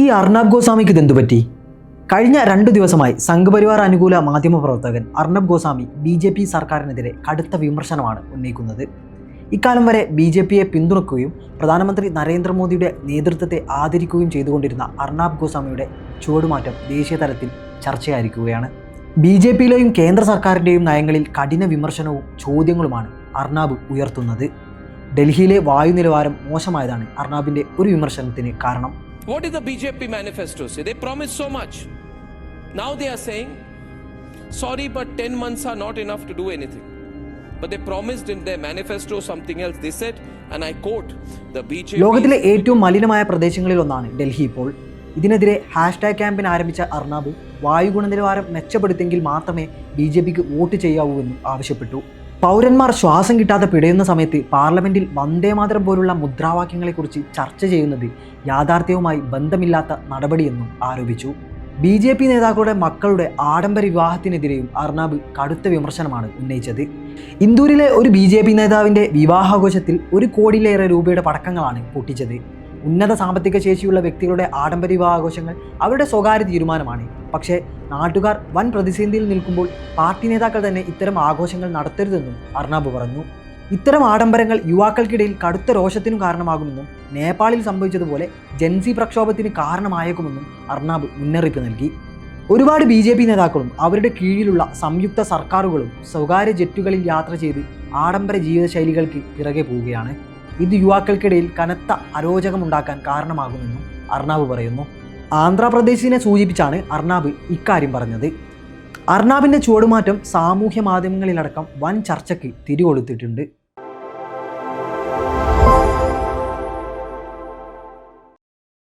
ഈ അർണബ് ഗോസ്വാമിക്ക് ഇതെന്തു പറ്റി? കഴിഞ്ഞ 2 ദിവസമായി സംഘപരിവാർ അനുകൂല മാധ്യമപ്രവർത്തകൻ അർണബ് ഗോസ്വാമി BJP സർക്കാരിനെതിരെ കടുത്ത വിമർശനമാണ് ഉന്നയിക്കുന്നത്. ഇക്കാലം വരെ BJPയെ പിന്തുണയ്ക്കുകയും പ്രധാനമന്ത്രി നരേന്ദ്രമോദിയുടെ നേതൃത്വത്തെ ആദരിക്കുകയും ചെയ്തുകൊണ്ടിരുന്ന അർണബ് ഗോസ്വാമിയുടെ ചുവടുമാറ്റം ദേശീയ തലത്തിൽ ചർച്ചയായിരിക്കുകയാണ്. BJPയിലെയും കേന്ദ്ര സർക്കാരിൻ്റെയും നയങ്ങളിൽ കഠിന വിമർശനവും ചോദ്യങ്ങളുമാണ് അർണബ് ഉയർത്തുന്നത്. ഡൽഹിയിലെ വായു നിലവാരം മോശമായതാണ് അർണബിൻ്റെ ഒരു വിമർശനത്തിന് കാരണം. What did the BJP manifesto say? They promised so much. Now they are saying, sorry, but 10 months are not enough to do anything. But they promised in their manifesto something else. They said, and I quote, the BJP... ലോകത്തിലെ ഏറ്റവും മലിനമായ പ്രദേശങ്ങളിൽ ഒന്നാണ് ഡൽഹി ഇപ്പോൾ. ഇതിനെതിരെ # campaign ആരംഭിച്ച അർണബ് വായു ഗുണനിലവാരം മെച്ചപ്പെടുത്തിയെങ്കിൽ മാത്രമേ BJPക്ക് വോട്ട് ചെയ്യാവൂ എന്നും ആവശ്യപ്പെട്ടു. പൗരന്മാർ ശ്വാസം കിട്ടാതെ പിടയുന്ന സമയത്ത് പാർലമെന്റിൽ വന്ദേമാതരം പോലുള്ള മുദ്രാവാക്യങ്ങളെക്കുറിച്ച് ചർച്ച ചെയ്യുന്നത് യാഥാർത്ഥ്യവുമായി ബന്ധമില്ലാത്ത നടപടിയെന്നും ആരോപിച്ചു. BJP നേതാക്കളുടെ മക്കളുടെ ആഡംബര വിവാഹത്തിനെതിരെയും അർണബ് കടുത്ത വിമർശനമാണ് ഉന്നയിച്ചത്. ഇന്ദൂരിലെ ഒരു BJP നേതാവിൻ്റെ വിവാഹാഘോഷത്തിൽ 1 കോടിയിലേറെ രൂപയുടെ പടക്കങ്ങളാണ് പൊട്ടിച്ചത്. ഉന്നത സാമ്പത്തിക ശേഷിയുള്ള വ്യക്തികളുടെ ആഡംബര വിവാഹാഘോഷങ്ങൾ അവരുടെ സ്വകാര്യ തീരുമാനമാണ്. പക്ഷേ നാട്ടുകാർ വൻ പ്രതിസന്ധിയിൽ നിൽക്കുമ്പോൾ പാർട്ടി നേതാക്കൾ തന്നെ ഇത്തരം ആഘോഷങ്ങൾ നടത്തരുതെന്നും അർണബ് പറഞ്ഞു. ഇത്തരം ആഡംബരങ്ങൾ യുവാക്കൾക്കിടയിൽ കടുത്ത രോഷത്തിനും കാരണമാകുമെന്നും നേപ്പാളിൽ സംഭവിച്ചതുപോലെ ജൻസി പ്രക്ഷോഭത്തിന് കാരണമായേക്കുമെന്നും അർണബ് മുന്നറിയിപ്പ് നൽകി. ഒരുപാട് BJP നേതാക്കളും അവരുടെ കീഴിലുള്ള സംയുക്ത സർക്കാരുകളും സ്വകാര്യ ജെറ്റുകളിൽ യാത്ര ചെയ്ത് ആഡംബര ജീവിതശൈലികൾക്ക് പിറകെ പോവുകയാണ്. ഇത് യുവാക്കൾക്കിടയിൽ കനത്ത അരോചകമുണ്ടാക്കാൻ കാരണമാകുമെന്നും അർണബ് പറയുന്നു. ആന്ധ്രാപ്രദേശിനെ സൂചിപ്പിച്ചാണ് അർണബ് ഇക്കാര്യം പറഞ്ഞത്. അർണബിൻ്റെ ചുവടുമാറ്റം സാമൂഹ്യ മാധ്യമങ്ങളിലടക്കം വൻ ചർച്ചയ്ക്ക് തിരികൊളുത്തിയിട്ടുണ്ട്.